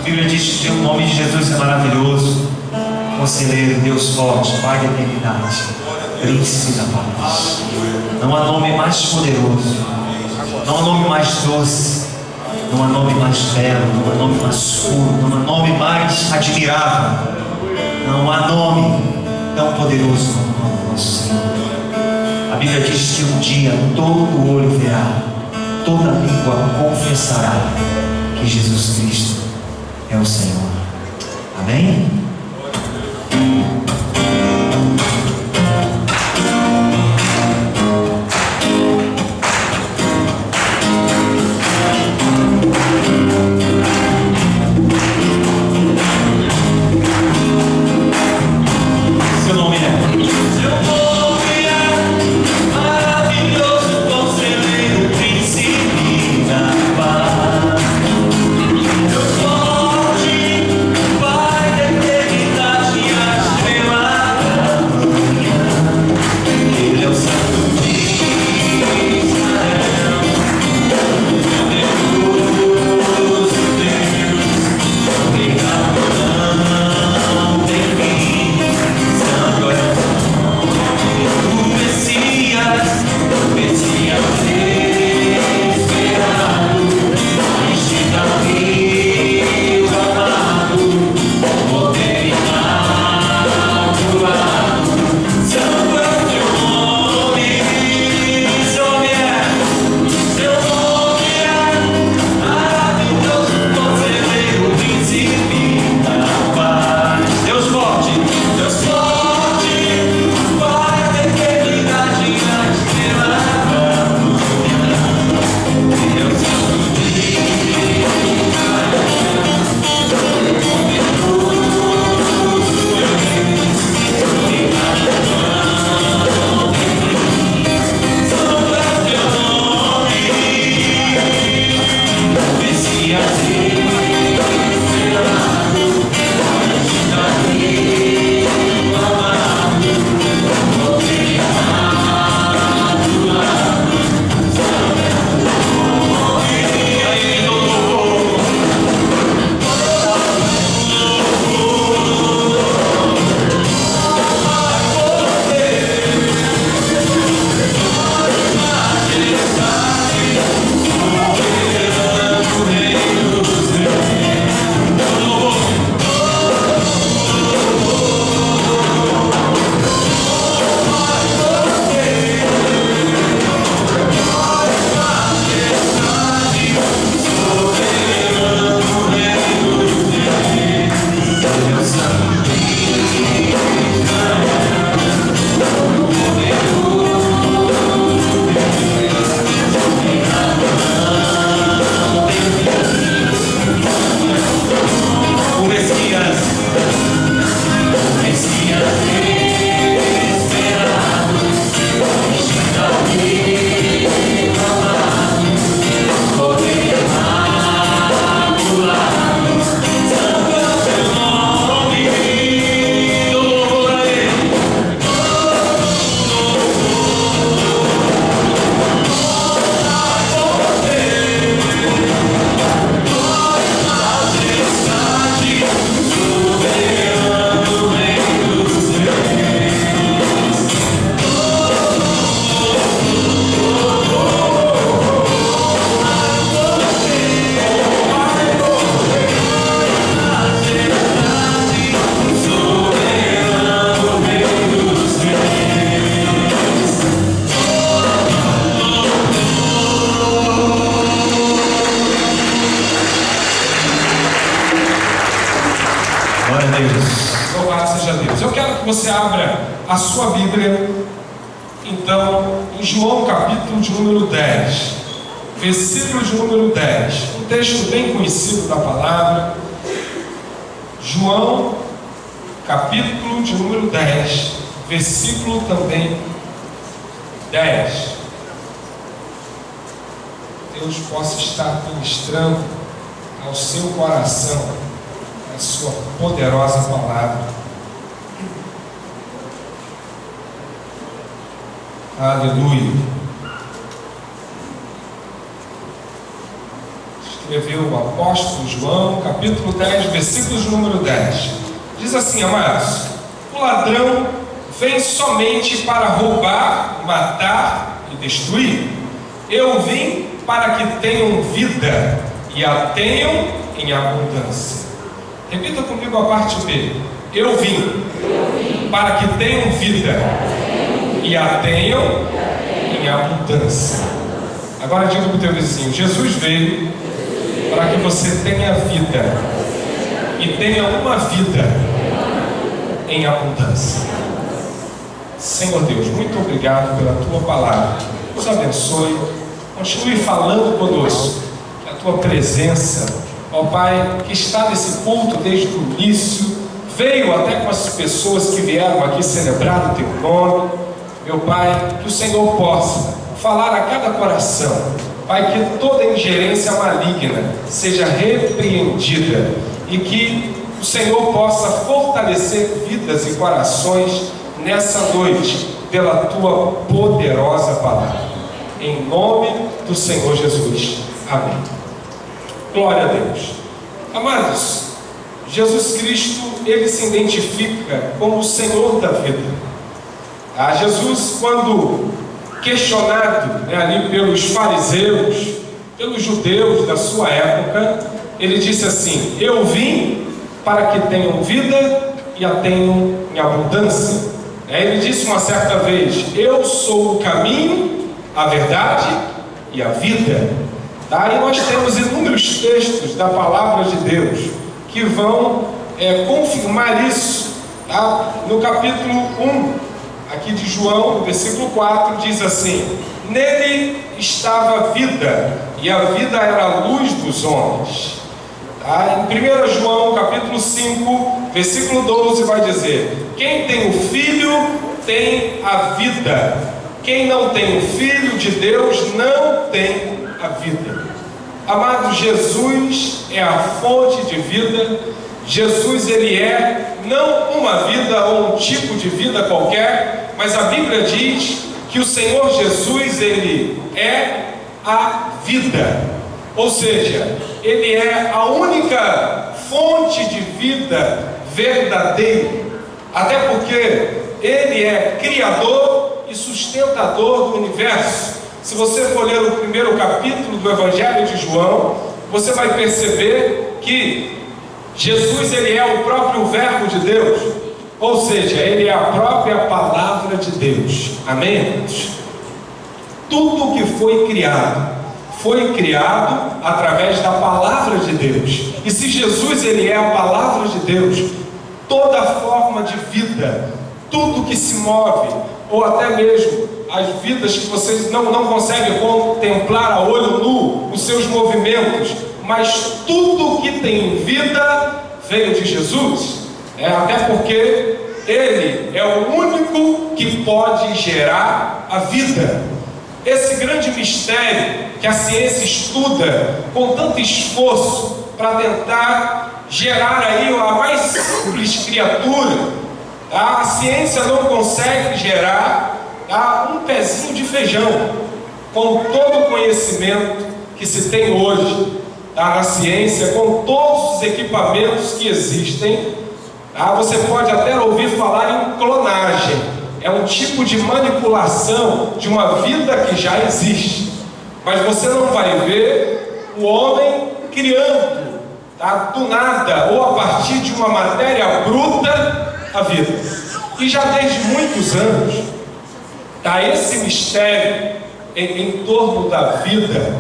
Bíblia diz que o nome de Jesus é maravilhoso, Conselheiro, Deus forte, Pai da eternidade, Príncipe da paz. Não há nome mais poderoso, não há nome mais doce, não há nome mais belo, não há nome mais puro, não há nome mais admirável, não há nome tão poderoso como o nome do nosso Senhor. A Bíblia diz que um dia todo olho verá, toda língua confessará que Jesus Cristo é o Senhor. Amém? Você abra a sua Bíblia, então, em João capítulo de número 10, versículo de número 10, um texto bem conhecido da palavra. João capítulo de número 10, versículo também 10. Deus possa estar ministrando ao seu coração a sua poderosa palavra. Aleluia. escreveu o apóstolo João, capítulo 10, versículos de número 10. Diz assim, amados: o ladrão vem somente para roubar, matar e destruir. Eu vim para que tenham vida e a tenham em abundância. Repita comigo a parte B. Eu vim para que tenham vida e a tenham em abundância. Agora diga para o teu vizinho: Jesus veio para que você tenha vida e tenha uma vida em abundância. Senhor Deus, muito obrigado pela tua palavra. Nos abençoe, continue falando conosco. Que a tua presença, ó Pai, que está nesse culto desde o início, veio até com as pessoas que vieram aqui celebrar o teu nome. Meu Pai, que o Senhor possa falar a cada coração, Pai, que toda ingerência maligna seja repreendida e que o Senhor possa fortalecer vidas e corações nessa noite pela tua poderosa palavra. Em nome do Senhor Jesus. Amém. Glória a Deus. Amados, Jesus Cristo, ele se identifica como o Senhor da vida. Jesus, quando questionado ali pelos fariseus, pelos judeus da sua época, ele disse assim: eu vim para que tenham vida e a tenham em abundância. Ele disse uma certa vez: eu sou o caminho, a verdade e a vida. E nós temos inúmeros textos da palavra de Deus que vão confirmar isso. No capítulo 1 aqui de João, no versículo 4, diz assim: nele estava a vida, e a vida era a luz dos homens. Em 1 João, capítulo 5, versículo 12, vai dizer: quem tem o Filho tem a vida. Quem não tem o Filho de Deus não tem a vida. Amado, Jesus é a fonte de vida. Jesus, ele é não uma vida ou um tipo de vida qualquer, mas a Bíblia diz que o Senhor Jesus, ele é a vida. Ou seja, ele é a única fonte de vida verdadeira, até porque ele é criador e sustentador do universo. Se você for ler o primeiro capítulo do Evangelho de João, você vai perceber que Jesus, ele é o próprio Verbo de Deus, ou seja, ele é a própria Palavra de Deus. Amém? Tudo que foi criado através da Palavra de Deus. E se Jesus, ele é a Palavra de Deus, toda forma de vida, tudo que se move, ou até mesmo as vidas que vocês não conseguem contemplar a olho nu, os seus movimentos, mas tudo que tem vida veio de Jesus. Até porque ele é o único que pode gerar a vida. Esse grande mistério que a ciência estuda com tanto esforço para tentar gerar aí a mais simples criatura, a ciência não consegue gerar um pezinho de feijão. Com todo o conhecimento que se tem hoje na ciência, com todos os equipamentos que existem, você pode até ouvir falar em clonagem. É um tipo de manipulação de uma vida que já existe, mas você não vai ver o homem criando do nada ou a partir de uma matéria bruta a vida. E já desde muitos anos esse mistério em torno da vida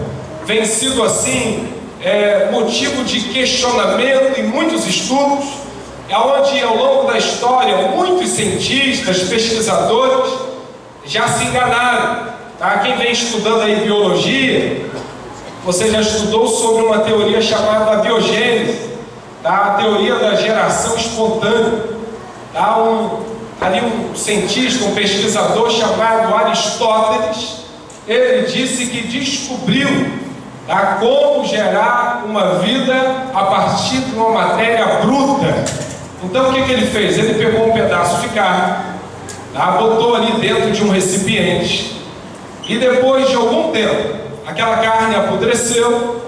vem sido assim motivo de questionamento em muitos estudos, onde ao longo da história muitos cientistas, pesquisadores já se enganaram. Quem vem estudando aí biologia, você já estudou sobre uma teoria chamada biogênese, a teoria da geração espontânea. Um cientista, um pesquisador chamado Aristóteles, ele disse que descobriu como gerar uma vida a partir de uma matéria bruta. Então o que ele fez? Ele pegou um pedaço de carne, botou ali dentro de um recipiente, e depois de algum tempo aquela carne apodreceu,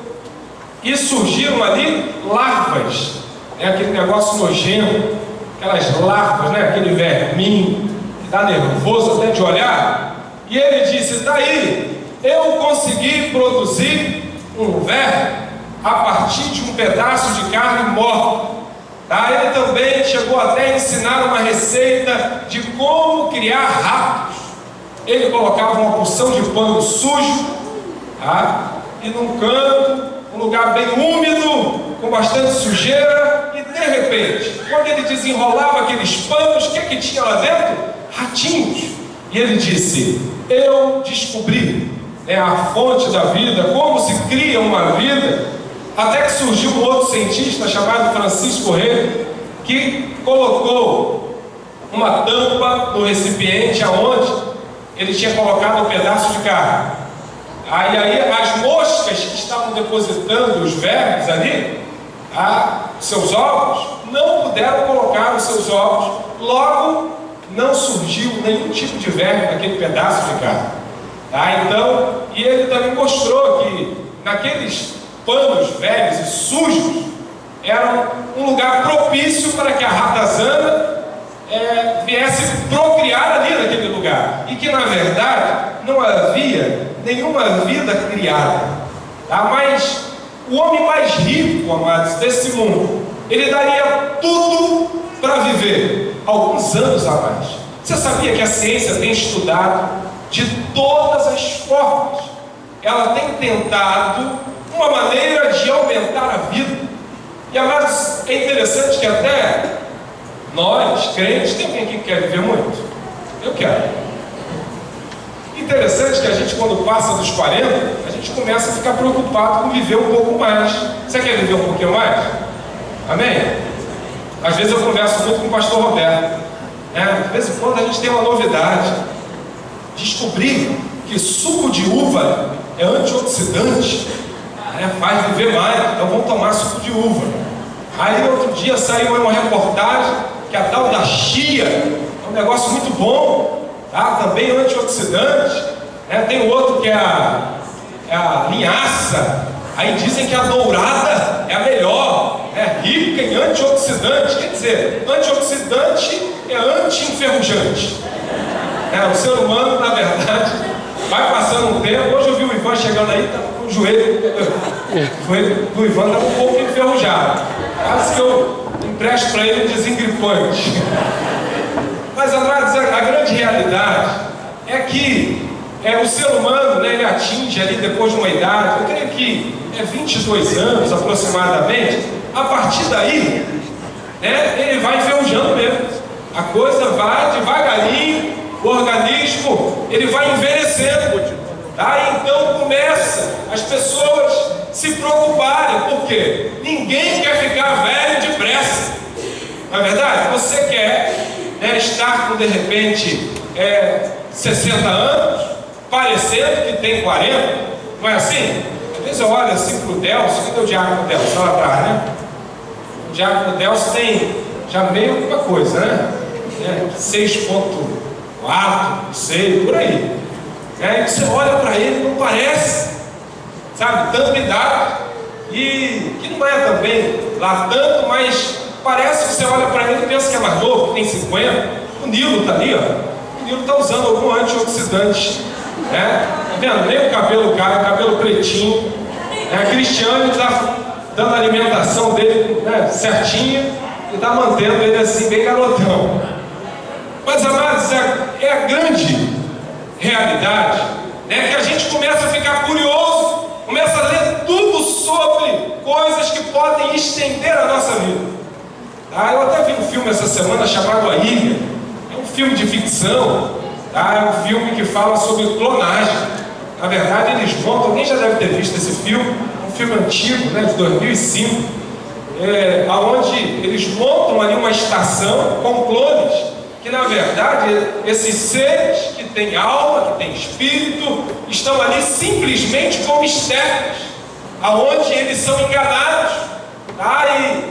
e surgiram ali larvas, né? Aquele negócio nojento, aquelas larvas, né? Aquele verminho que dá nervoso até de olhar. E ele disse: daí eu consegui produzir um verme a partir de um pedaço de carne morta. Tá? Ele também chegou até a ensinar uma receita de como criar ratos. Ele colocava uma porção de pano sujo, tá? E num canto, um lugar bem úmido, com bastante sujeira, e de repente, quando ele desenrolava aqueles panos, o que tinha lá dentro? Ratinhos. E ele disse: eu descobri, né, a fonte da vida, como se cria uma vida. Até que surgiu um outro cientista chamado Francisco Rey, que colocou uma tampa no recipiente aonde ele tinha colocado um pedaço de carne. Aí as moscas que estavam depositando os vermes ali, seus ovos, não puderam colocar os seus ovos. Logo, não surgiu nenhum tipo de verme naquele pedaço de carne. Então, e ele também mostrou que naqueles panos velhos e sujos era um lugar propício para que a ratazana viesse procriar ali naquele lugar, e que na verdade não havia nenhuma vida criada, tá? Mas o homem mais rico, amados, desse mundo, ele daria tudo para viver alguns anos a mais. Você sabia que a ciência tem estudado de todas as formas? Ela tem tentado uma maneira de aumentar a vida. E, amados, é interessante que até nós, crentes, tem alguém aqui que quer viver muito? Eu quero. Interessante que a gente, quando passa dos 40, a gente começa a ficar preocupado com viver um pouco mais. Você quer viver um pouquinho mais? Amém? Às vezes eu converso muito com o pastor Roberto, né? De vez em quando a gente tem uma novidade. Descobri que suco de uva é antioxidante, faz viver mais, então vamos tomar suco de uva. Aí outro dia saiu uma reportagem que a tal da chia é um negócio muito bom, tá? Também antioxidante, né? Tem outro que é a linhaça. Aí dizem que a dourada é a melhor, é rica em antioxidante. Quer dizer, antioxidante é anti-enferrujante. O ser humano, na verdade, vai passando um tempo. Hoje eu vi o Ivan chegando aí, tá com o joelho do Ivan estava um pouco enferrujado. Quase que eu empresto para ele um desengripante. Mas, amados, a grande realidade é que o ser humano, né, ele atinge ali depois de uma idade, eu creio que 22 anos aproximadamente. A partir daí, né, ele vai enferrujando mesmo. A coisa vai devagarinho, o organismo ele vai envelhecendo, tá? Então começa as pessoas se preocuparem, porque ninguém quer ficar velho depressa, não é verdade? Você quer, né, estar com de repente 60 anos, parecendo que tem 40, não é assim? Às vezes eu olho assim para o Delcio. Cadê o diácono Delcio? Lá atrás, né? O diácono Delcio tem já meio alguma coisa, né? 6,4, não sei, por aí. Aí você olha para ele, não parece, sabe, tanta idade, e que não é também lá tanto, mas parece que você olha para ele e pensa que é mais novo, que tem 50. O Nilo está ali, ó. O Nilo está usando algum antioxidante, né? Tá vendo? Nem o cabelo cai, o cabelo pretinho. Cristiano está dando a alimentação dele, né, certinha, e está mantendo ele assim, bem garotão. Mas, amados, é a grande realidade, né, que a gente começa a ficar curioso, começa a ler tudo sobre coisas que podem estender a nossa vida. Eu até vi um filme essa semana chamado A Ilha. É um filme de ficção, é um filme que fala sobre clonagem. Na verdade, eles montam, alguém já deve ter visto esse filme, um filme antigo, né, de 2005, onde eles montam ali uma estação com clones, que na verdade esses seres que têm alma, que têm espírito, estão ali simplesmente como estéreis, aonde eles são enganados,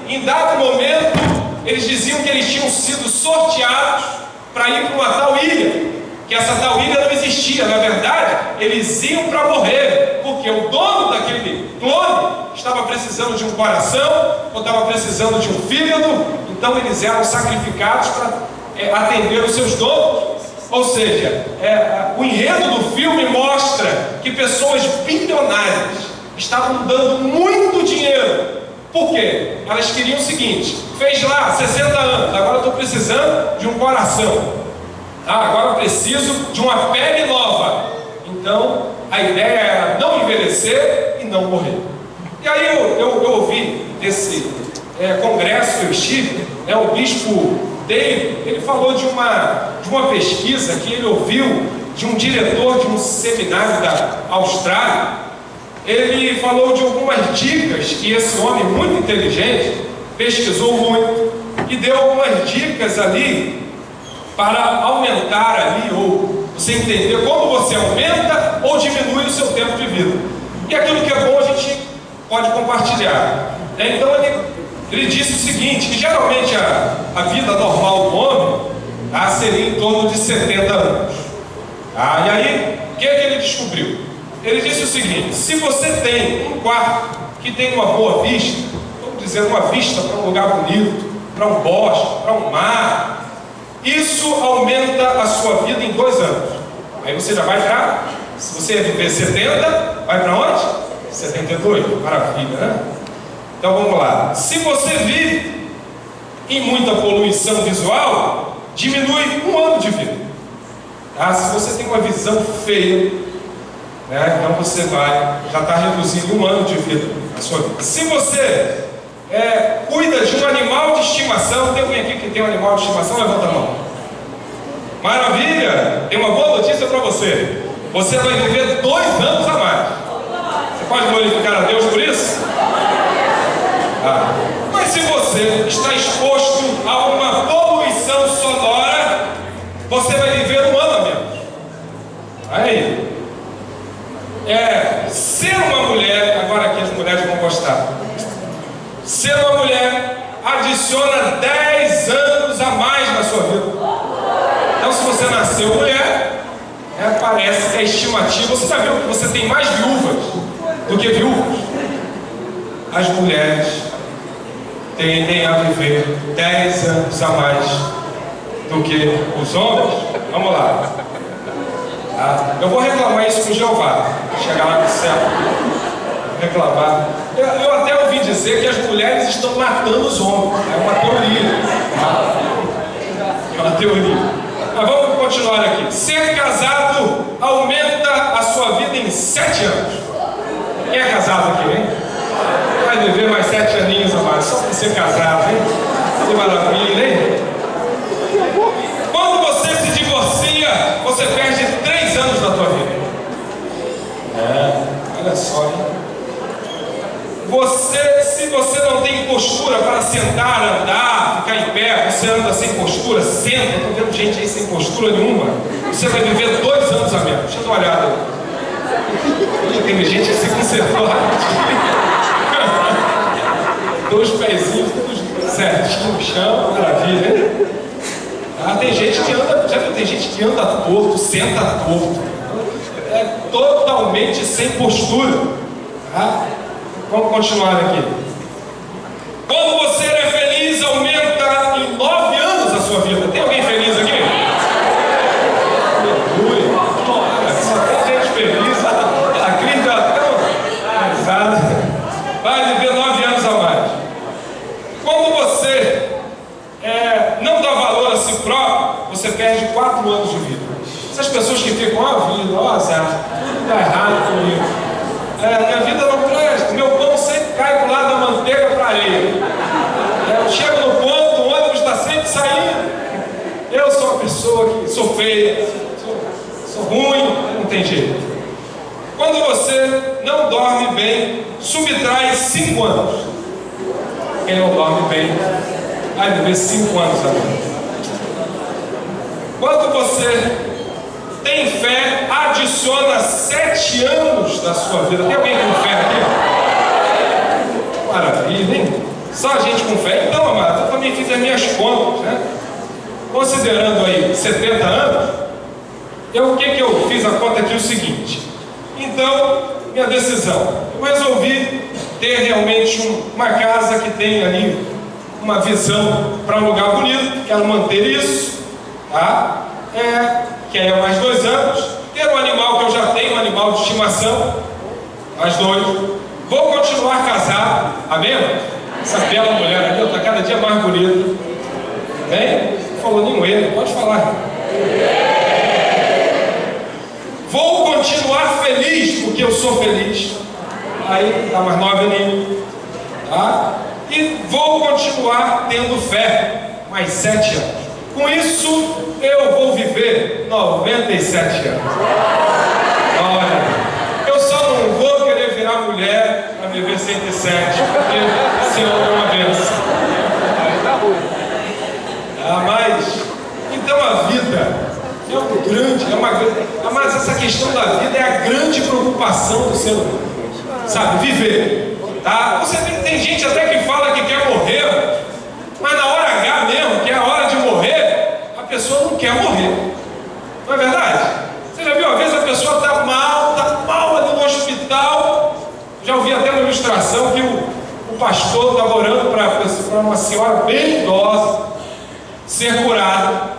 e em dado momento eles diziam que eles tinham sido sorteados para ir para uma tal ilha, que essa tal ilha não existia. Na verdade, eles iam para morrer, porque o dono daquele clone estava precisando de um coração, ou estava precisando de um fígado, então eles eram sacrificados para atender os seus donos. Ou seja, o enredo do filme mostra que pessoas bilionárias estavam dando muito dinheiro. Por quê? Elas queriam o seguinte: fez lá 60 anos, agora eu estou precisando de um coração. Agora eu preciso de uma pele nova. Então, a ideia era não envelhecer e não morrer. E aí eu ouvi desse congresso que eu estive, o bispo David, ele falou de uma pesquisa que ele ouviu de um diretor de um seminário da Austrália. Ele falou de algumas dicas que esse homem muito inteligente pesquisou muito e deu algumas dicas ali para aumentar ali, ou você entender como você aumenta ou diminui o seu tempo de vida. E aquilo que é bom a gente pode compartilhar. Então ele disse o seguinte, que geralmente a vida normal do homem seria em torno de 70 anos. E aí, o que ele descobriu? Ele disse o seguinte: se você tem um quarto que tem uma boa vista, vamos dizer, uma vista para um lugar bonito, para um bosque, para um mar, isso aumenta a sua vida em 2 anos. Aí você já vai para, se você ia viver 70, vai para onde? 72, maravilha, né? Então vamos lá. Se você vive em muita poluição visual, diminui 1 ano de vida. Se você tem uma visão feia, então você já está reduzindo 1 ano de vida na sua vida. Se você cuida de um animal de estimação, tem alguém aqui que tem um animal de estimação? Levanta a mão. Maravilha! Tem uma boa notícia para você. Você vai viver 2 anos a mais. Você pode glorificar a Deus por isso? Mas se você está exposto a uma poluição sonora, você vai viver 1 ano a menos. Aí, ser uma mulher, agora aqui as mulheres vão gostar. Ser uma mulher adiciona 10 anos a mais na sua vida. Então, se você nasceu mulher, parece que a estimativa, você já viu que você tem mais viúvas do que viúvos? As mulheres tendem a viver 10 anos a mais do que os homens. Vamos lá. Eu vou reclamar isso com Jeová. Chegar lá no céu, reclamar. Eu até ouvi dizer que as mulheres estão matando os homens. É uma teoria. É uma teoria. Mas vamos continuar aqui. Ser casado aumenta a sua vida em 7 anos. Quem é casado aqui, hein? Vai viver mais 7 aninhos a mais, só para ser casado, hein? Que maravilha, hein? Quando você se divorcia, você perde 3 anos da tua vida. Olha só, hein? Se você não tem postura para sentar, andar, ficar em pé, você anda sem postura, senta. Estou vendo gente aí sem postura nenhuma. Você vai viver 2 anos a menos. Deixa eu dar uma olhada. Tem gente que se consertou rapidinho. 2 pezinhos, todos certinho no chão, maravilha, hein? Tem gente que anda, já viu? Tem gente que anda torto, senta torto. Totalmente sem postura. Vamos continuar aqui. Quando você é feliz, aumenta em 9 anos a sua vida. Tem alguém feliz aqui? Aleluia. Só tem gente feliz. A Cris já tão pesada. Vai viver 9 anos a mais. Quando você não dá valor a si próprio, você perde 4 anos de vida. Essas pessoas que ficam, vida, azar, tudo está errado comigo. Minha vida não presta, meu pão sempre cai pro lado da manteiga para areia. Eu chego no ponto, o ônibus está sempre saindo. Eu sou uma pessoa que sou feia, sou ruim, não tem jeito. Quando você não dorme bem, subtrai 5 anos. Quem não dorme bem vai viver 5 anos a mais. Quando você tem fé, adiciona 7 anos da sua vida. Tem alguém com fé aqui? Maravilha, hein? Só a gente com fé. Então, amado, eu também fiz as minhas contas, né? Considerando aí 70 anos, O que eu fiz a conta aqui? O seguinte. Então, minha decisão. Eu resolvi ter realmente uma casa que tem ali uma visão para um lugar bonito. Quero manter isso, tá? Que aí é mais 2 anos. Ter um animal que eu já tenho, um animal de estimação, mais 2. Vou continuar casado, amém? Essa bela mulher ali está cada dia mais bonita. Bem? Não falou nenhum ele, pode falar. Vou continuar feliz, porque eu sou feliz. Aí dá mais 9 aninhos, tá? E vou continuar tendo fé, mais 7 anos. Com isso, eu vou viver 97 anos. Olha, eu só não vou querer virar mulher para viver 107, porque o Senhor é uma bênção. Mas, então a vida mas essa questão da vida é a grande preocupação do ser humano, sabe? Viver, tá? Você tem gente até que fala que quer morrer, mas na hora H mesmo, que é a hora de morrer, a pessoa não quer morrer, não é verdade? Você já viu, às vezes a pessoa está mal ali no hospital. Já ouvi até uma ilustração que o pastor estava orando para uma senhora bem idosa ser curada,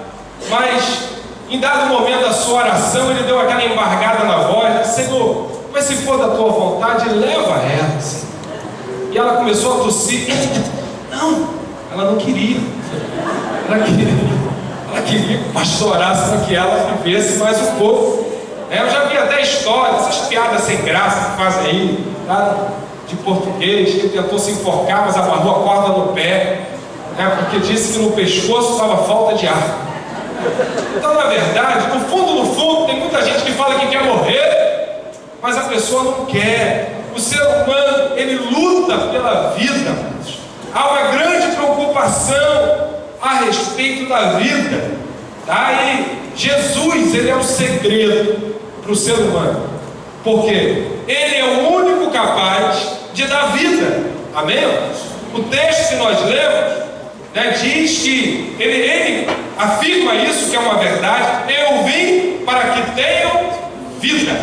mas em dado momento da sua oração, ele deu aquela embargada na voz: Senhor, mas se for da tua vontade, leva ela, Senhor. E ela começou a tossir. Não, ela não queria. Ela queria que o pastor orasse para que ela vivesse mais um pouco. Eu já vi até histórias, essas piadas sem graça que fazem aí, tá? De português, que tentou se enforcar, mas amarrou a corda no pé, porque disse que no pescoço estava falta de ar. Então, na verdade, no fundo, tem muita gente que fala que quer morrer, mas a pessoa não quer. O ser humano, ele luta pela vida. Há uma grande preocupação a respeito da vida, tá? E Jesus, ele é o segredo para o ser humano, porque ele é o único capaz de dar vida, amém? O texto que nós lemos, diz que ele afirma isso, que é uma verdade: eu vim para que tenham vida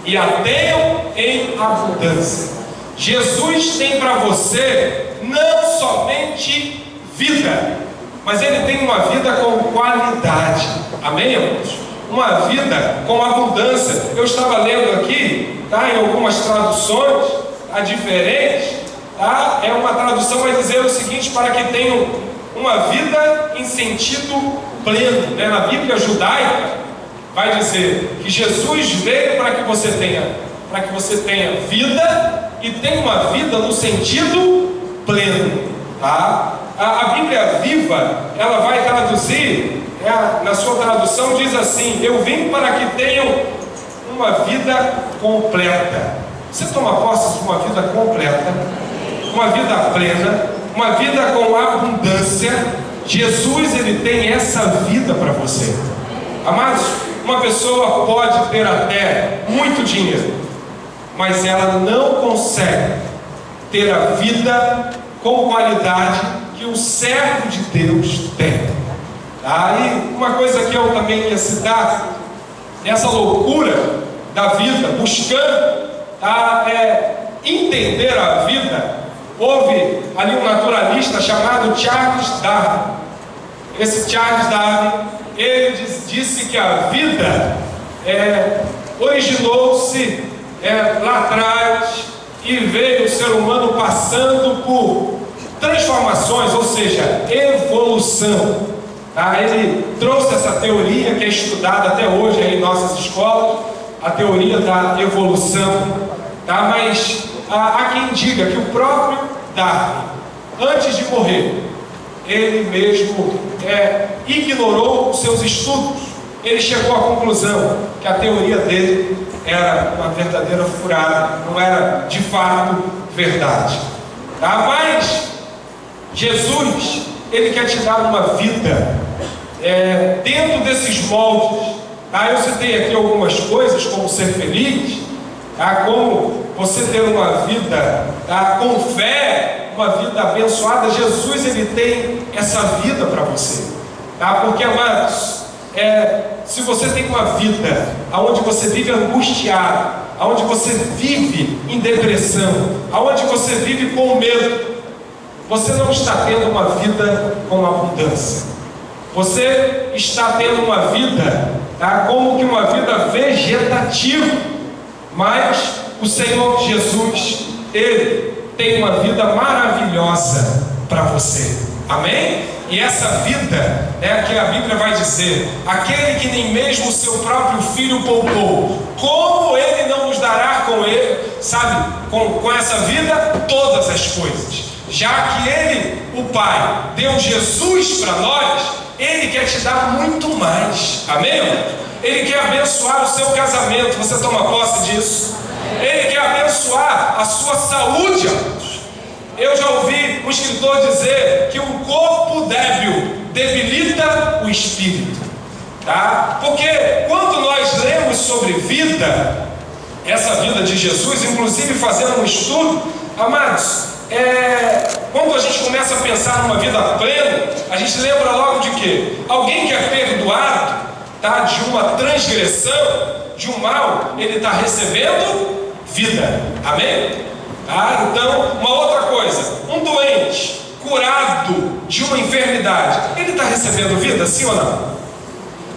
e a tenham em abundância. Jesus tem para você não somente vida, mas ele tem uma vida com qualidade, amém, irmãos? Uma vida com abundância. Eu estava lendo aqui, tá, em algumas traduções diferentes, tá? Uma tradução vai dizer o seguinte: para que tenham uma vida em sentido pleno, Na Bíblia judaica vai dizer que Jesus veio para que você tenha vida e tenha uma vida no sentido pleno, tá? A Bíblia Viva, ela vai traduzir, na sua tradução diz assim: eu vim para que tenham uma vida completa. Você toma posse de uma vida completa, uma vida plena, uma vida com abundância. Jesus, ele tem essa vida para você. Amados, uma pessoa pode ter até muito dinheiro, mas ela não consegue ter a vida com qualidade que um servo de Deus tem. E uma coisa que eu também ia citar, nessa loucura da vida, buscando entender a vida, houve ali um naturalista chamado Charles Darwin. Esse Charles Darwin, ele disse que a vida originou-se lá atrás e veio o ser humano passando por transformações, ou seja, evolução. Ele trouxe essa teoria que é estudada até hoje em nossas escolas, a teoria da evolução, mas há quem diga que o próprio Darwin, antes de morrer, ele mesmo ignorou os seus estudos. Ele chegou à conclusão que a teoria dele era uma verdadeira furada, não era de fato verdade. Mas Jesus, ele quer te dar uma vida dentro desses moldes. Eu citei aqui algumas coisas, como ser feliz, como você ter uma vida com fé, uma vida abençoada. Jesus, ele tem essa vida para você, porque, amados, se você tem uma vida onde você vive angustiado, onde você vive em depressão, onde você vive com medo, você não está tendo uma vida com abundância. Você está tendo uma vida, como que uma vida vegetativa. Mas o Senhor Jesus, Ele tem uma vida maravilhosa para você. Amém? E essa vida, que a Bíblia vai dizer, aquele que nem mesmo o seu próprio filho poupou, como Ele não nos dará com Ele, sabe, com essa vida, todas as coisas. Já que Ele, o Pai, deu Jesus para nós, Ele quer te dar muito mais. Amém? Ele quer abençoar o seu casamento. Você toma posse disso? Ele quer abençoar a sua saúde. Eu já ouvi um escritor dizer que um corpo débil debilita o espírito, Porque quando nós lemos sobre vida, essa vida de Jesus, inclusive fazendo um estudo, amados, quando a gente começa a pensar numa vida plena, a gente lembra logo de quê? Alguém que é perdoado, de uma transgressão, de um mal, ele está recebendo vida. Amém? Então, uma outra coisa, um doente curado de uma enfermidade, ele está recebendo vida, sim ou não?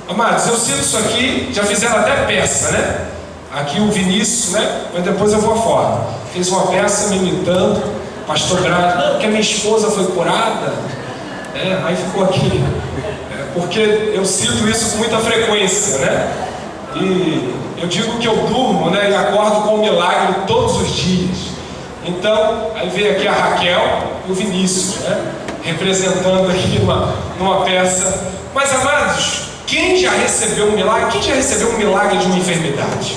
Amados, eu cito isso aqui, já fizeram até peça, né? Aqui o Vinícius, mas depois eu vou fora. Fez uma peça me imitando, pastor Brad, não, porque a minha esposa foi curada, aí ficou aqui, porque eu cito isso com muita frequência, E eu digo que eu durmo, e acordo com um milagre todos os dias. Então, aí veio aqui a Raquel e o Vinícius, representando aqui numa peça. Mas, amados, quem já recebeu um milagre? Quem já recebeu um milagre de uma enfermidade?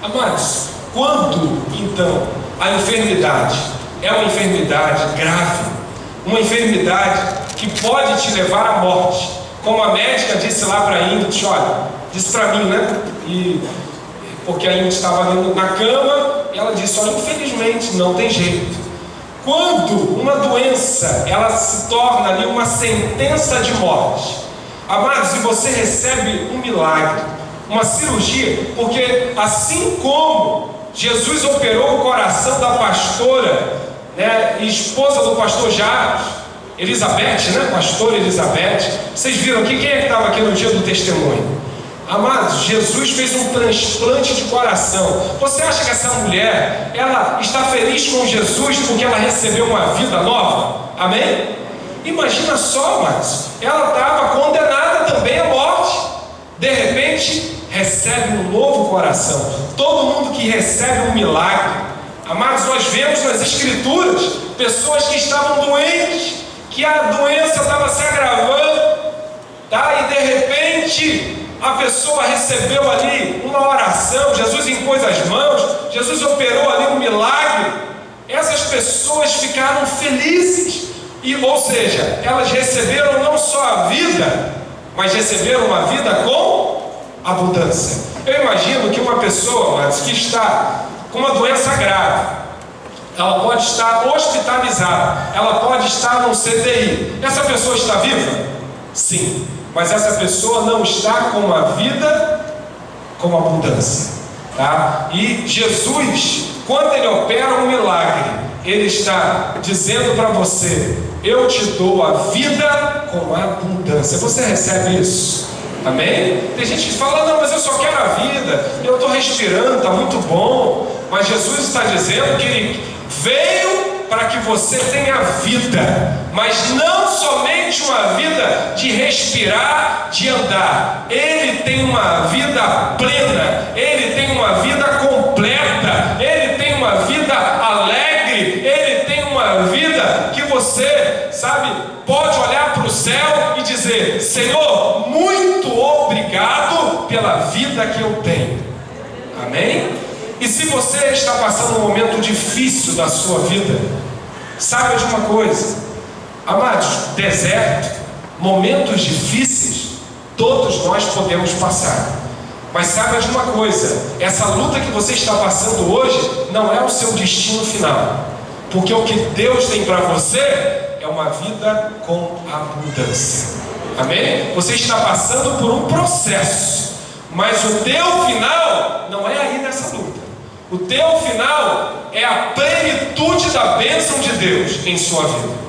Amados, quando, então, a enfermidade é uma enfermidade grave, uma enfermidade que pode te levar à morte, como a médica disse lá para a Ingrid, disse para mim, porque a Ingrid estava ali na cama, e ela disse, infelizmente, não tem jeito. Quando uma doença, ela se torna ali uma sentença de morte, amados, e você recebe um milagre, uma cirurgia, porque assim como Jesus operou o coração da pastora, esposa do pastor Jaros, Elizabeth, pastora Elizabeth, vocês viram aqui, quem é que estava aqui no dia do testemunho? Amados, Jesus fez um transplante de coração. Você acha que essa mulher, ela está feliz com Jesus porque ela recebeu uma vida nova? Amém? Imagina só, amados, ela estava condenada também à morte. De repente, recebe um novo coração. Todo mundo que recebe um milagre, amados, nós vemos nas Escrituras pessoas que estavam doentes, que a doença estava se agravando, e de repente a pessoa recebeu ali uma oração, Jesus impôs as mãos, Jesus operou ali um milagre. Essas pessoas ficaram felizes, ou seja, elas receberam não só a vida, mas receberam uma vida com abundância. Eu imagino que uma pessoa, mas que está com uma doença grave, ela pode estar hospitalizada, ela pode estar no CTI. Essa pessoa está viva? Sim. Mas essa pessoa não está com uma vida com abundância, E Jesus, quando Ele opera um milagre, Ele está dizendo para você, eu te dou a vida com abundância. Você recebe isso? Amém? Tem gente que fala, não, mas eu só quero a vida, eu estou respirando, está muito bom. Mas Jesus está dizendo que Ele veio para que você tenha vida, mas não somente uma vida de respirar, de andar. Ele tem uma vida plena, Ele tem uma vida completa, Ele tem uma vida alegre, Ele tem uma vida que você, pode olhar para o céu e dizer, Senhor, muito obrigado pela vida que eu tenho. Amém? E se você está passando um momento difícil da sua vida, saiba de uma coisa, amados, deserto, momentos difíceis, todos nós podemos passar. Mas saiba de uma coisa, essa luta que você está passando hoje não é o seu destino final, porque o que Deus tem para você é uma vida com abundância. Amém? Você está passando por um processo, mas o teu final não é aí nessa luta. O teu final é a plenitude da bênção de Deus em sua vida.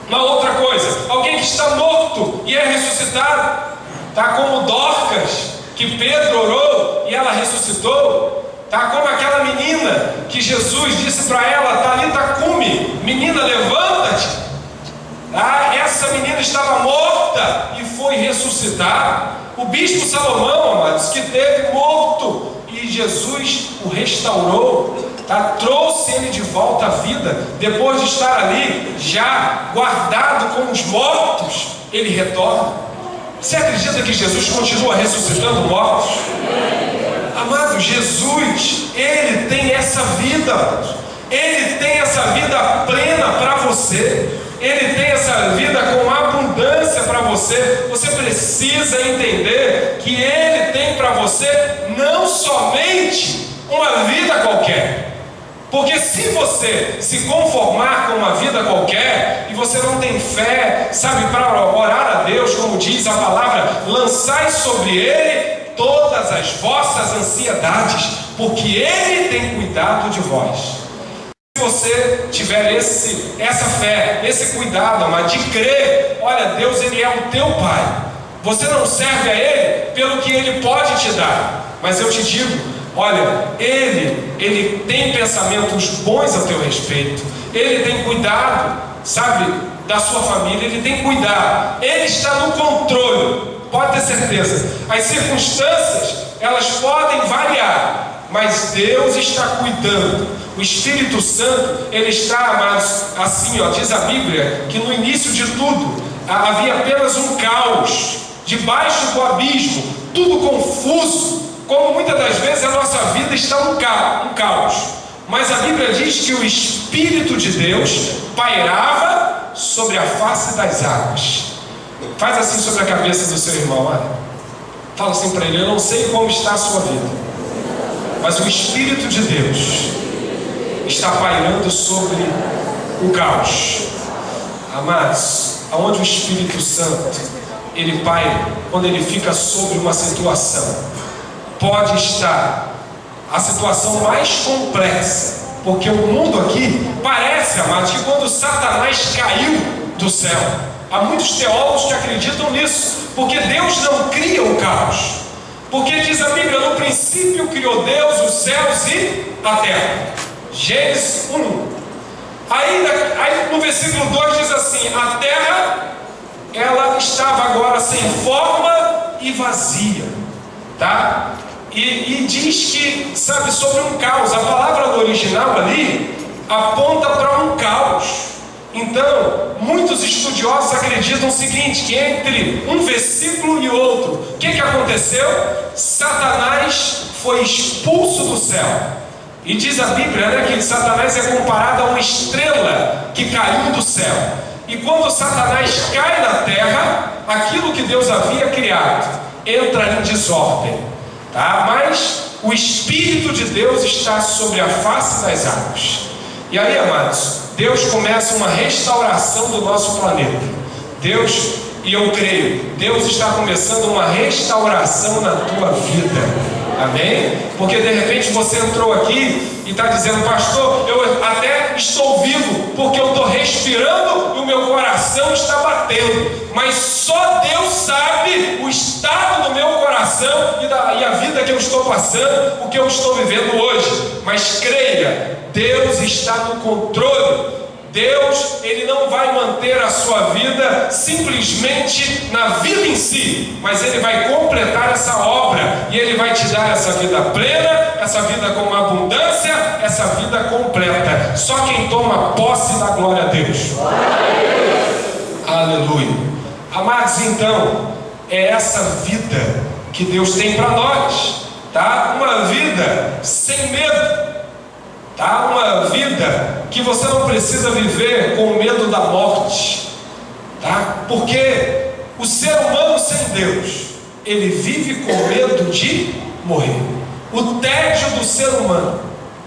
Uma outra coisa, alguém que está morto e é ressuscitado, tá? Como Dorcas, que Pedro orou e ela ressuscitou, tá? Como aquela menina que Jesus disse para ela: Talita cumi, menina, levanta-te. Tá? Essa menina estava morta e foi ressuscitada. O bispo Salomão, amados, que teve morto e Jesus o restaurou, tá? Trouxe ele de volta à vida. Depois de estar ali já guardado com os mortos, ele retorna. Você acredita que Jesus continua ressuscitando mortos? Amado, Jesus, Ele tem essa vida, Ele tem essa vida plena para você, Ele tem essa vida com abundância para você. Você precisa entender que Ele tem para você não somente uma vida qualquer. Porque se você se conformar com uma vida qualquer e você não tem fé, sabe, para orar a Deus, como diz a palavra, lançai sobre Ele todas as vossas ansiedades, porque Ele tem cuidado de vós. Se você tiver essa fé, esse cuidado, amado, de crer, olha, Deus, Ele é o teu Pai. Você não serve a Ele pelo que Ele pode te dar, mas eu te digo, olha, Ele tem pensamentos bons a teu respeito. Ele tem cuidado, sabe, da sua família. Ele tem cuidado. Ele está no controle. Pode ter certeza. As circunstâncias, elas podem variar, mas Deus está cuidando. O Espírito Santo, Ele está, amados, assim, ó, diz a Bíblia, que no início de tudo havia apenas um caos, debaixo do abismo, tudo confuso. Como muitas das vezes a nossa vida está um caos. Mas a Bíblia diz que o Espírito de Deus pairava sobre a face das águas. Faz assim sobre a cabeça do seu irmão, olha. Fala assim para ele: eu não sei como está a sua vida, mas o Espírito de Deus está pairando sobre o caos. Amados, aonde o Espírito Santo, ele paira, quando ele fica sobre uma situação, pode estar a situação mais complexa, porque o mundo aqui parece, amados, que quando Satanás caiu do céu, há muitos teólogos que acreditam nisso, porque Deus não cria o caos, porque diz a Bíblia: no princípio criou Deus os céus e a terra. Gênesis 1. Aí no versículo 2 diz assim: a terra, ela estava agora sem forma e vazia, tá? E diz que, sabe, sobre um caos. A palavra no original ali aponta para um caos. Então, muitos estudiosos acreditam o seguinte, que entre um versículo e outro, o que aconteceu? Satanás foi expulso do céu. E diz a Bíblia, né, que Satanás é comparado a uma estrela que caiu do céu. E quando Satanás cai na terra, aquilo que Deus havia criado entra em desordem. Tá? Mas o Espírito de Deus está sobre a face das águas. E aí, amados, Deus começa uma restauração do nosso planeta. Deus, e eu creio, Deus está começando uma restauração na tua vida. Amém? Porque de repente você entrou aqui e está dizendo: pastor, eu até estou vivo, porque eu estou respirando e o meu coração está batendo, mas só Deus sabe o estado do meu coração e a vida que eu estou passando, o que eu estou vivendo hoje. Mas creia, Deus está no controle. Deus, Ele não vai manter a sua vida simplesmente na vida em si, mas Ele vai completar essa obra, e Ele vai te dar essa vida plena, essa vida com abundância, essa vida completa. Só quem toma posse dá glória a Deus. Aleluia. Amados, então, é essa vida que Deus tem para nós, tá? Uma vida sem medo. Tá? Uma vida que você não precisa viver com medo da morte, tá? Porque o ser humano sem Deus, ele vive com medo de morrer. O tédio do ser humano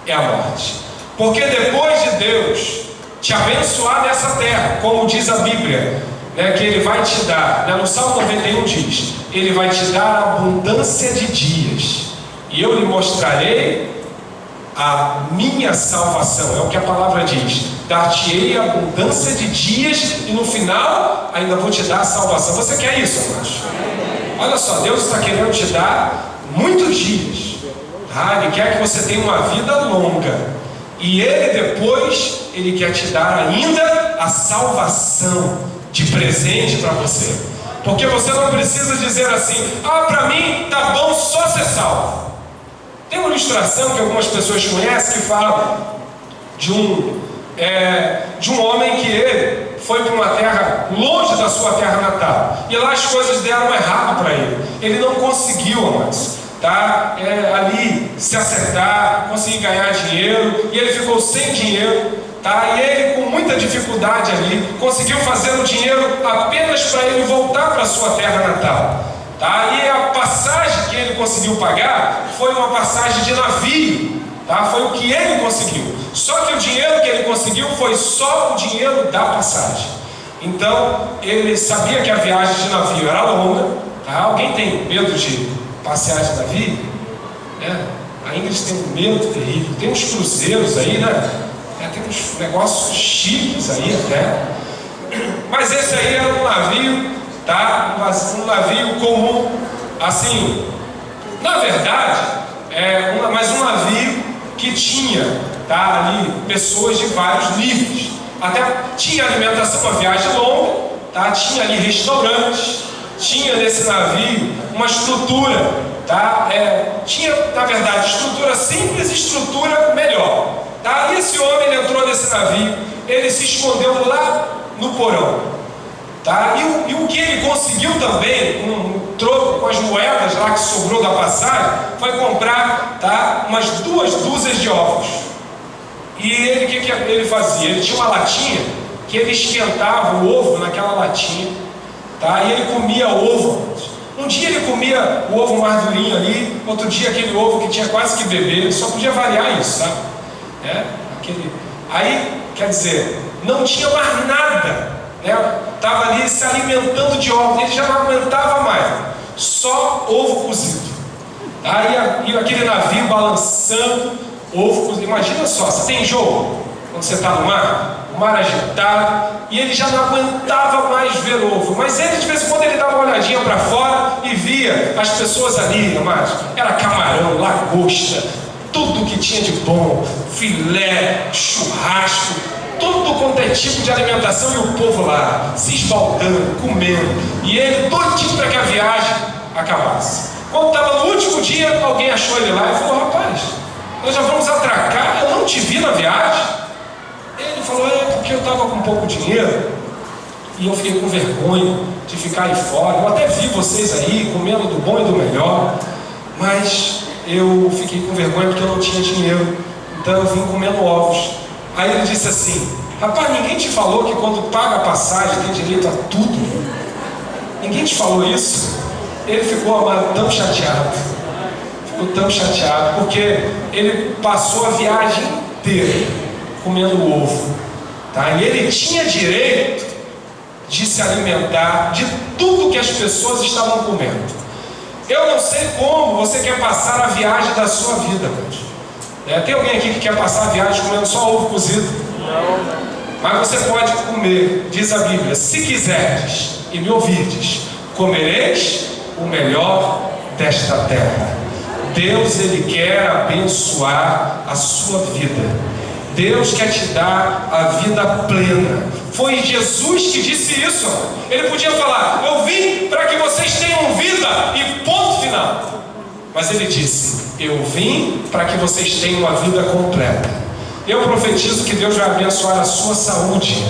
é a morte, porque depois de Deus te abençoar nessa terra, como diz a Bíblia, né, que Ele vai te dar, né, no Salmo 91 diz: Ele vai te dar abundância de dias, e eu lhe mostrarei a minha salvação. É o que a palavra diz: dar-te-ei abundância de dias, e no final ainda vou te dar a salvação. Você quer isso, amados? Olha só, Deus está querendo te dar muitos dias, tá? Ele quer que você tenha uma vida longa, e Ele depois, Ele quer te dar ainda a salvação de presente para você, porque você não precisa dizer assim: ah, para mim tá bom só ser salvo. Tem uma ilustração que algumas pessoas conhecem que fala de um homem que ele foi para uma terra longe da sua terra natal, e lá as coisas deram errado para ele. Ele não conseguiu, amados, tá? Ali se acertar, conseguir ganhar dinheiro, e ele ficou sem dinheiro, tá? E ele, com muita dificuldade ali, conseguiu fazer o dinheiro apenas para ele voltar para a sua terra natal, tá? E a passagem que ele conseguiu pagar foi uma passagem de navio, tá? Foi o que ele conseguiu. Só que o dinheiro que ele conseguiu foi só o dinheiro da passagem. Então ele sabia que a viagem de navio era longa, tá? Alguém tem medo de passear de navio? A Ingrid tem um medo terrível. Tem uns cruzeiros aí, né? Tem uns negócios chiques aí até. Mas esse aí era um navio, tá? Um navio comum, assim, na verdade, mas um navio que tinha, tá, ali pessoas de vários níveis. Até tinha alimentação, uma viagem longa, tá? Tinha ali restaurantes, tinha nesse navio uma estrutura, tá? Tinha, na verdade, estrutura simples e estrutura melhor, tá? E esse homem, ele entrou nesse navio, ele se escondeu lá no porão, tá? E o que ele conseguiu também, com um troco, com as moedas lá que sobrou da passagem, foi comprar, tá, umas 2 dúzias de ovos. E ele, o que ele fazia? Ele tinha uma latinha que ele esquentava o ovo naquela latinha, tá? E ele comia ovo. Um dia ele comia o ovo mais durinho ali, outro dia aquele ovo que tinha quase que bebê. Só podia variar isso, tá? Aí, quer dizer, não tinha mais nada, né? Estava ali se alimentando de ovos, ele já não aguentava mais, só ovo cozido, tá? E aquele navio balançando, ovo cozido. Imagina só, você tem jogo quando você está no mar agitado, e ele já não aguentava mais ver ovo, mas ele de vez em quando ele dava uma olhadinha para fora e via as pessoas ali, amados. Era camarão, lagosta, tudo que tinha de bom, filé, churrasco, tudo quanto é tipo de alimentação, e o povo lá se esbaldando, comendo, e ele doidinho para que a viagem acabasse. Quando estava no último dia, alguém achou ele lá e falou: rapaz, nós já vamos atracar, eu não te vi na viagem. Ele falou: porque eu estava com pouco dinheiro e eu fiquei com vergonha de ficar aí fora. Eu até vi vocês aí comendo do bom e do melhor, mas eu fiquei com vergonha porque eu não tinha dinheiro, então eu vim comendo ovos. Aí ele disse assim: rapaz, ninguém te falou que quando paga a passagem tem direito a tudo? Ninguém te falou isso? Ele ficou, amado, tão chateado, porque ele passou a viagem inteira comendo ovo, tá? E ele tinha direito de se alimentar de tudo que as pessoas estavam comendo. Eu não sei como você quer passar a viagem da sua vida, tem alguém aqui que quer passar a viagem comendo só ovo cozido? Não. Mas você pode comer, diz a Bíblia: se quiserdes e me ouvirdes, comereis o melhor desta terra. Deus, Ele quer abençoar a sua vida. Deus quer te dar a vida plena. Foi Jesus que disse isso. Ele podia falar: eu vim para que vocês tenham vida e ponto final. Mas Ele disse: eu vim para que vocês tenham uma vida completa. Eu profetizo que Deus vai abençoar a sua saúde.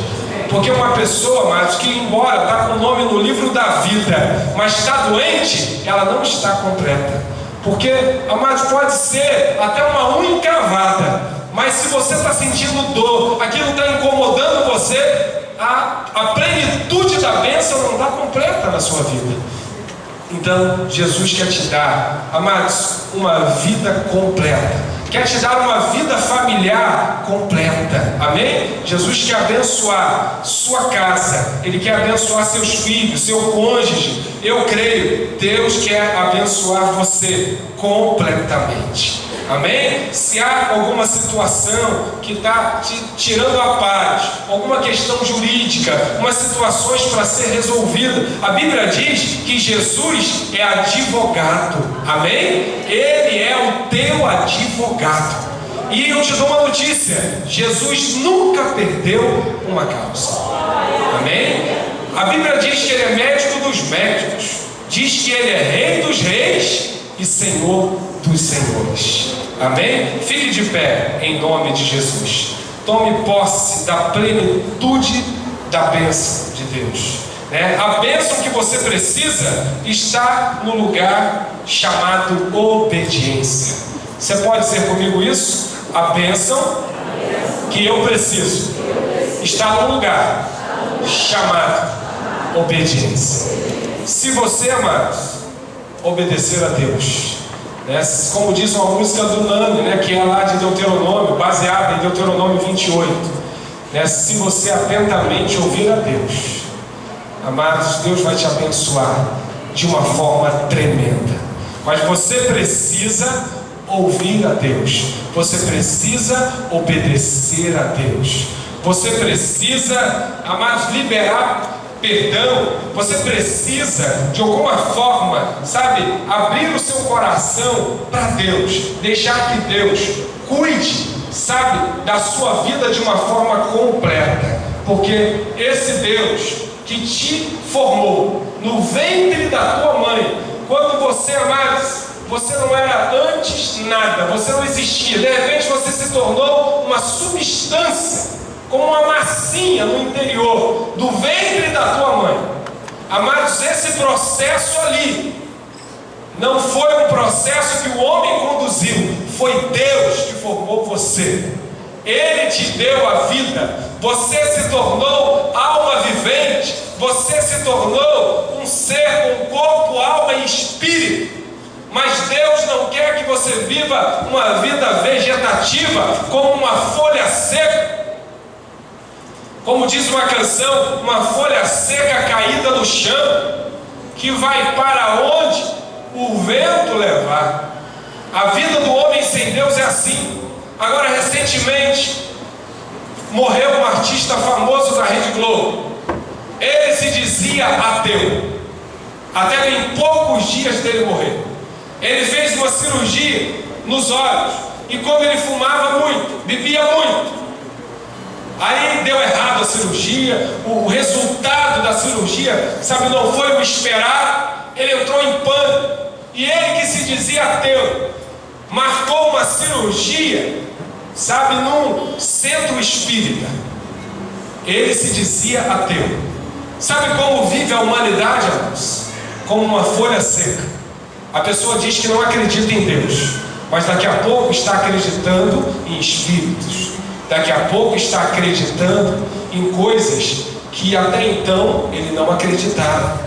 Porque uma pessoa, amados, que embora está com o nome no livro da vida, mas está doente, ela não está completa. Porque, amados, pode ser até uma unha encravada, mas se você está sentindo dor, aquilo está incomodando você, a plenitude da bênção não está completa na sua vida. Então, Jesus quer te dar, amados, uma vida completa. quer te dar uma vida familiar completa, amém? Jesus quer abençoar sua casa, Ele quer abençoar seus filhos, seu cônjuge. Eu creio, Deus quer abençoar você completamente, amém? Se há alguma situação que está te tirando a paz, alguma questão jurídica, umas situações para ser resolvida, a Bíblia diz que Jesus é advogado, amém? Ele é o teu advogado. E eu te dou uma notícia: Jesus nunca perdeu uma causa, amém? A Bíblia diz que Ele é médico dos médicos, diz que Ele é Rei dos reis e Senhor dos senhores, amém? Fique de pé em nome de Jesus. Tome posse da plenitude da bênção de Deus, né? A bênção que você precisa está no lugar chamado obediência. Você pode dizer comigo isso? A bênção que eu preciso está no lugar chamado obediência. Se você, amados, obedecer a Deus, né? Como diz uma música do Nani, né? Que é lá de Deuteronômio, baseada em Deuteronômio 28, né? Se você atentamente ouvir a Deus, amados, Deus vai te abençoar de uma forma tremenda. Mas você precisa ouvir a Deus, você precisa obedecer a Deus, você precisa, amados, liberar perdão, você precisa de alguma forma, sabe, abrir o seu coração para Deus, deixar que Deus cuide, sabe, da sua vida de uma forma completa, porque esse Deus que te formou no ventre da tua mãe, quando você, amados, você não era antes nada, você não existia, de repente você se tornou uma substância, como uma massinha no interior do ventre da tua mãe. Amados, esse processo ali não foi um processo que o homem conduziu, foi Deus que formou você. Ele te deu a vida, você se tornou alma vivente, você se tornou um ser com corpo, alma e espírito. Mas Deus não quer que você viva uma vida vegetativa como uma folha seca. Como diz uma canção, uma folha seca caída no chão, que vai para onde o vento levar. A vida do homem sem Deus é assim. Agora, recentemente, morreu um artista famoso da Rede Globo. Ele se dizia ateu, até em poucos dias dele morrer. Ele fez uma cirurgia nos olhos, e como ele fumava muito, bebia muito, aí deu errado a cirurgia, o resultado da cirurgia, sabe, não foi o esperado, ele entrou em pânico, e ele que se dizia ateu, marcou uma cirurgia, sabe, num centro espírita. Ele se dizia ateu. Sabe como vive a humanidade, amados? Como uma folha seca. A pessoa diz que não acredita em Deus, mas daqui a pouco está acreditando em espíritos, daqui a pouco está acreditando em coisas que até então ele não acreditava.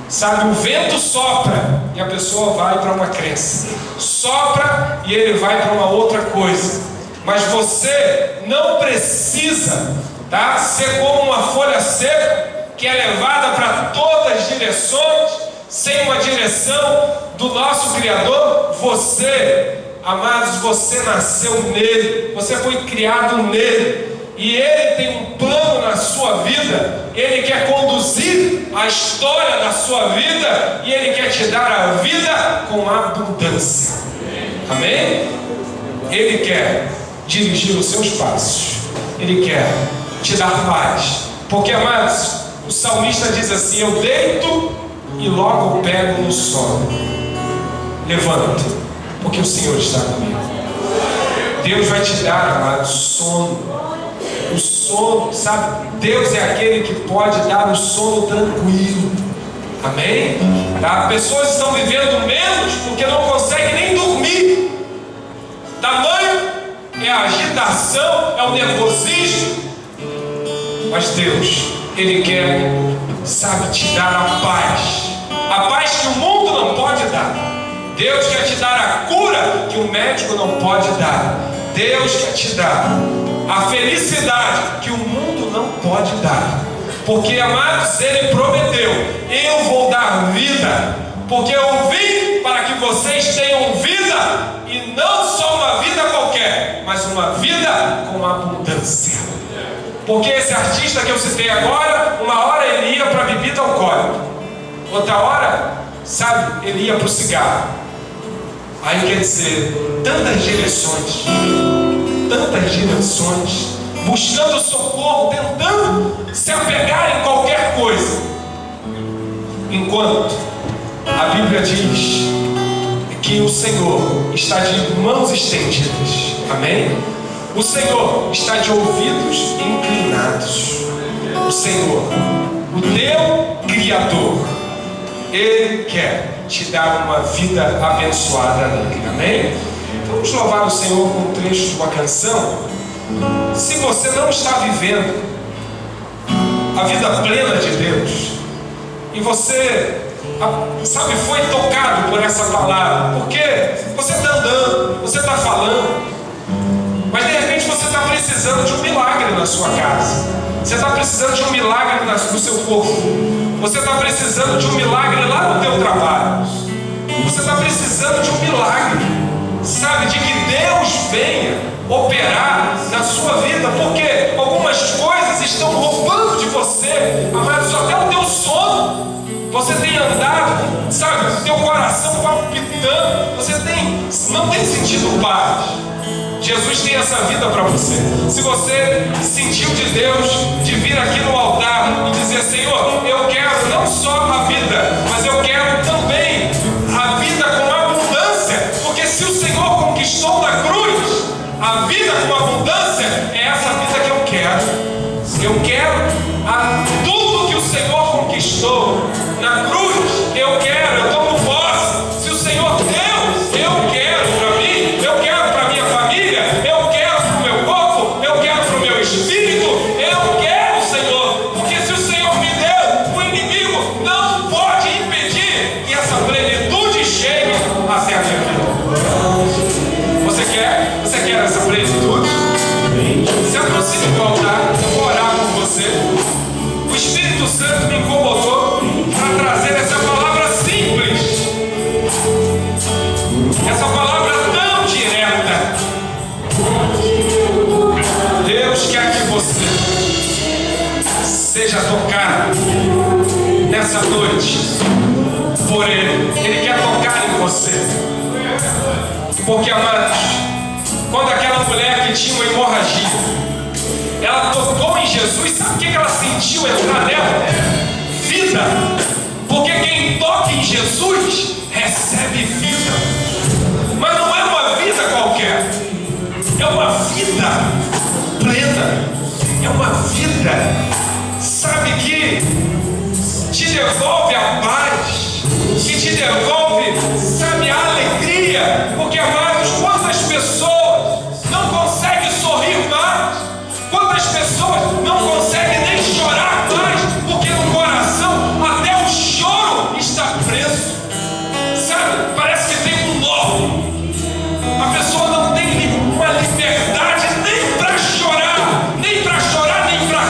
Sabe, o vento sopra e a pessoa vai para uma crença, sopra e ele vai para uma outra coisa. Mas você não precisa, tá, ser como uma folha seca que é levada para todas as direções, sem uma direção do nosso Criador. Você, amados, você nasceu nele, você foi criado nele, e ele tem um plano na sua vida. Ele quer conduzir a história da sua vida, e ele quer te dar a vida com abundância, amém? Ele quer dirigir os seus passos, ele quer te dar paz, porque, amados, o salmista diz assim: eu deito e logo pego no sono, levanto, porque o Senhor está comigo. Deus vai te dar, amado, sono. O sono, sabe? Deus é aquele que pode dar o sono tranquilo, amém? Tá? Pessoas estão vivendo menos porque não conseguem nem dormir. Tamanho é a agitação, é o nervosismo. Mas Deus, Ele quer, sabe, te dar a paz que o mundo não pode dar. Deus quer te dar a cura que o médico não pode dar. Deus quer te dar a felicidade que o mundo não pode dar. Porque, amados, Ele prometeu: eu vou dar vida, porque eu vim para que vocês tenham vida, e não só uma vida qualquer, mas uma vida com abundância. Porque esse artista que eu citei agora, uma hora ele ia para a bebida alcoólica, outra hora, sabe, ele ia para o cigarro. Aí quer dizer, tantas direções, buscando socorro, tentando se apegar em qualquer coisa, enquanto a Bíblia diz que o Senhor está de mãos estendidas, amém? O Senhor está de ouvidos inclinados. O Senhor, o teu Criador, Ele quer te dar uma vida abençoada nele, amém? Vamos louvar o Senhor com um trecho de uma canção. Se você não está vivendo a vida plena de Deus, e você, sabe, foi tocado por essa palavra, porque você está andando, você está falando, mas de repente você está precisando de um milagre na sua casa, você está precisando de um milagre no seu corpo, você está precisando de um milagre lá no teu trabalho, você está precisando de um milagre, sabe, de que Deus venha operar na sua vida, porque algumas coisas estão roubando de você, amados, até o teu sono. Você tem andado, sabe, teu coração palpitando, você não tem sentido paz. Jesus tem essa vida para você. Se você sentiu de Deus de vir aqui no altar e dizer: Senhor, eu quero não só a vida, mas eu quero também a vida com abundância, porque se o Senhor conquistou na cruz a vida com abundância, é essa vida que eu quero. Eu quero tudo que o Senhor conquistou na cruz. Eu tomo posse. Se o Senhor deu, eu quero para mim, eu quero para minha família, eu quero para o meu corpo, eu quero para o meu espírito, eu quero, Senhor, porque se o Senhor me deu, o inimigo não pode impedir que essa plenitude chegue até a minha vida. Você quer? Você quer essa plenitude? Se aproxime do altar, eu vou orar por você. O Espírito Santo me incomodou para trazer essa palavra simples, essa palavra tão direta. Deus quer que você seja tocado nessa noite por Ele. Ele quer tocar em você. Porque, amados, quando aquela mulher que tinha uma hemorragia, ela tocou em Jesus, sabe o que ela sentiu entrar nela? Vida. Porque quem toca em Jesus recebe vida. Mas não é uma vida qualquer, é uma vida plena, é uma vida, sabe, que te devolve a paz, que te devolve, sabe, a alegria. Porque, amados, quantas pessoas não conseguem sorrir mais, quantas pessoas não conseguem nem chorar mais, porque no coração até o choro está preso, sabe, parece que tem um nó. A pessoa não tem uma liberdade nem para chorar, nem para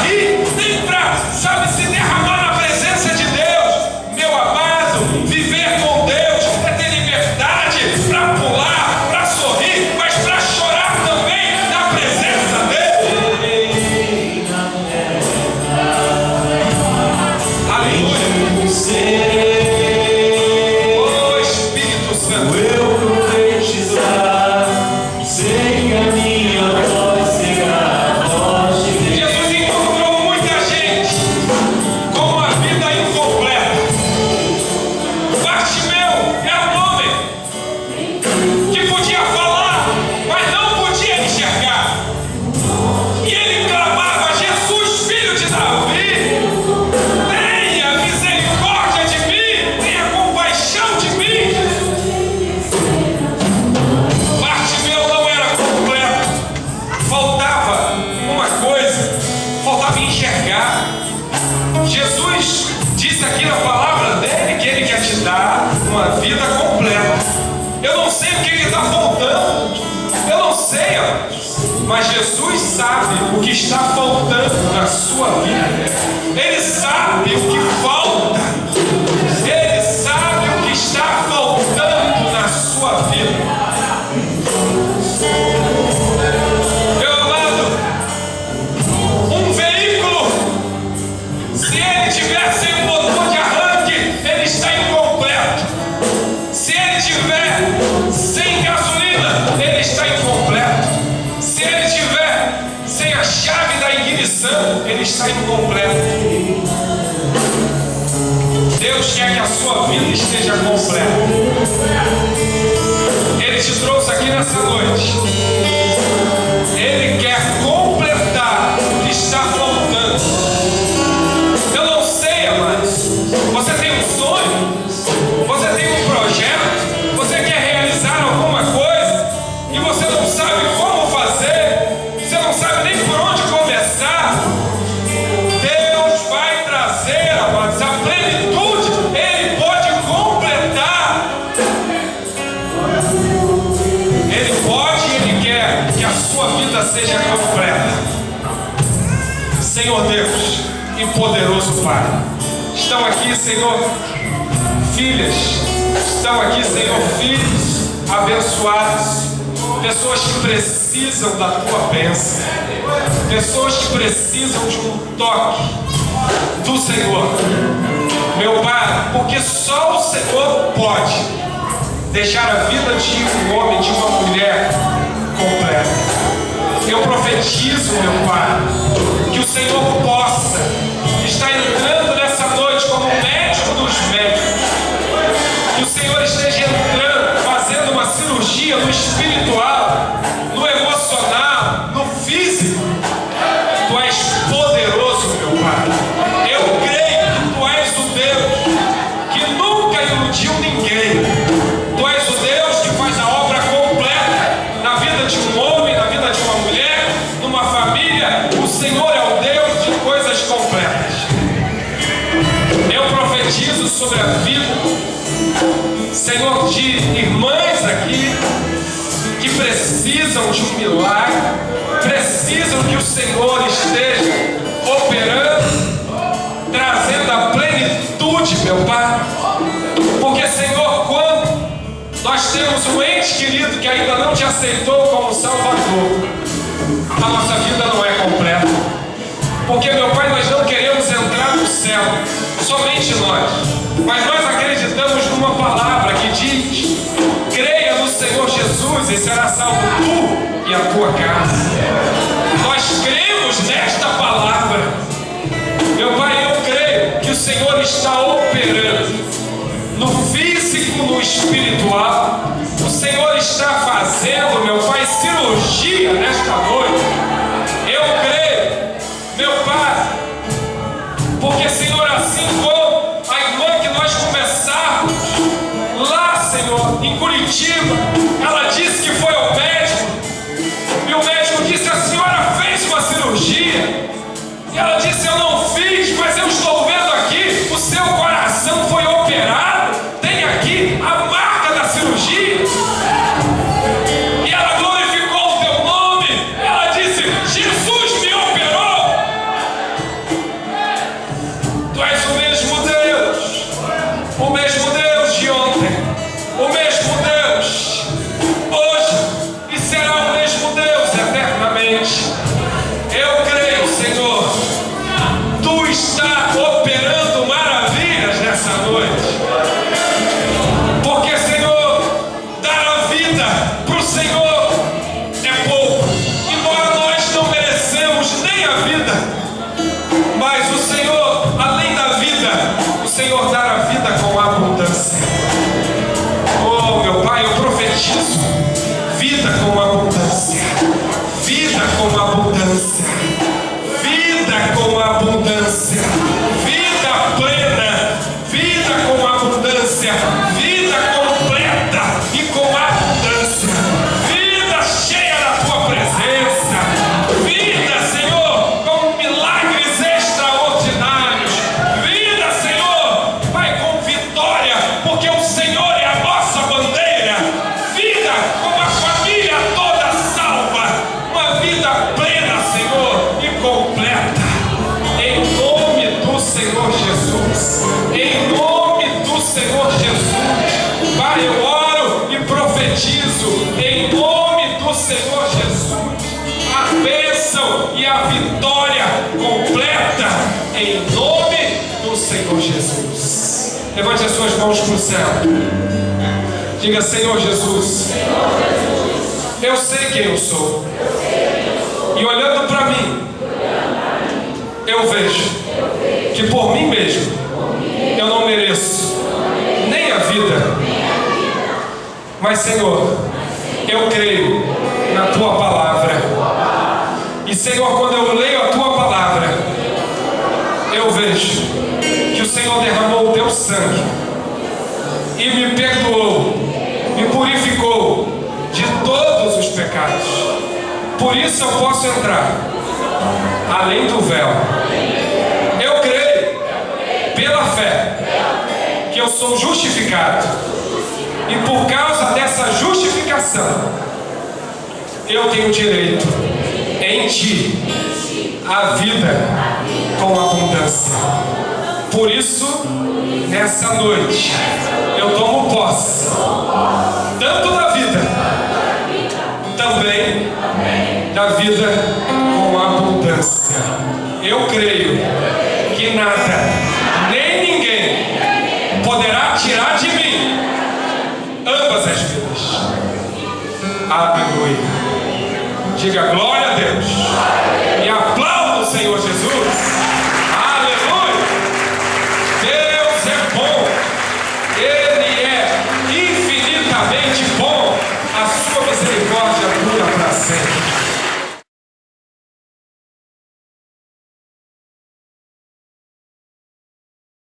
rir, nem para, sabe, se derramar na presença de Deus. Meu amado, viver com Deus é ter liberdade para pular, para sorrir, mas para chorar também na presença dele. Aleluia. Oh, Espírito Santo, Eu profetizar, sem a minha voz chegar a voz de Deus. Jesus encontrou muita gente com uma vida incompleta. Bartimeu era um homem que podia falar, mas não podia enxergar. E ele clamava: Jesus, filho de Davi, tenha misericórdia de mim, tenha compaixão de mim. Bartimeu não era completo, faltava uma coisa, faltava enxergar. Jesus disse aqui na palavra dele que ele quer te dar uma vida completa. sei, amados, mas Jesus sabe o que está faltando na sua vida. Ele sabe o que falta. Ele sabe o que está faltando na sua vida. Meu amado, um veículo, se ele tiver sem um motor de arranque, ele está incompleto. Se ele tiver sem gasolina, ele está incompleto. Se ele tiver sem a chave da ignição, ele está incompleto. Deus quer que a sua vida esteja completa. Ele te trouxe aqui nessa noite. Ele quer completar o que está faltando. Eu não sei, amados. Você tem um sonho? Você tem um projeto? Você quer realizar alguma coisa? E você não sabe como fazer? Você não sabe nem por onde começar? Deus vai trazer, amados, a plenitude. Ele pode completar. Ele pode e Ele quer que a sua vida seja completa. Senhor Deus e poderoso Pai, estão aqui, Senhor, filhas, estão aqui, Senhor, filhos abençoados, pessoas que precisam da Tua bênção, pessoas que precisam de um toque do Senhor, meu Pai, porque só o Senhor pode deixar a vida de um homem, de uma mulher completa. Eu profetizo, meu Pai, que o Senhor possa estar entrando nessa noite como médico dos médicos, que o Senhor esteja entrando, fazendo uma cirurgia no espiritual, no emocional, no físico. Tu és poderoso, meu Pai. Eu creio que Tu és o Deus que nunca iludiu ninguém. Tu és o Deus que faz a obra completa na vida de um homem, na vida de uma mulher, numa família. O Senhor é o Deus de coisas completas. Eu profetizo sobre a vida, Senhor, de irmãs aqui que precisam de um milagre, precisam que o Senhor esteja operando, trazendo a plenitude, meu Pai. Porque, Senhor, quando nós temos um ente querido que ainda não te aceitou como Salvador, a nossa vida não é completa. Porque, meu Pai, nós não queremos entrar no céu, somente nós. Mas nós acreditamos numa palavra que diz: creia no Senhor Jesus e será salvo tu e a tua casa. Nós cremos nesta palavra. Meu Pai, eu creio que o Senhor está operando no físico, no espiritual. O Senhor está fazendo, meu Pai, cirurgia nesta noite. Eu creio, meu Pai, porque, Senhor, assim como a irmã que nós conversamos lá, Senhor, em Curitiba, ela disse que foi ao médico e o médico disse: a senhora fez uma cirurgia. E ela disse: eu não fiz, mas eu estou vendo aqui, o seu coração foi operado, tem aqui a marca da cirurgia. E ela glorificou o teu nome. Ela Senhor Jesus. Levante as suas mãos para o céu. Diga: Senhor Jesus, eu sei quem eu sou. E olhando para mim, eu vejo que por mim mesmo eu não mereço nem a vida. Mas, Senhor, eu creio na Tua palavra. E, Senhor, quando eu leio a Tua palavra, eu vejo que o Senhor derramou o Teu sangue e me perdoou, me purificou de todos os pecados. Por isso eu posso entrar além do véu. Eu creio, pela fé, que eu sou justificado. E por causa dessa justificação, eu tenho direito em Ti a vida com abundância. Por isso, nessa noite, eu tomo posse tanto da vida, também da vida com abundância. Eu creio que nada, nem ninguém poderá tirar de mim ambas as vidas. Aleluia. Diga glória a Deus. E aplauda o Senhor Jesus.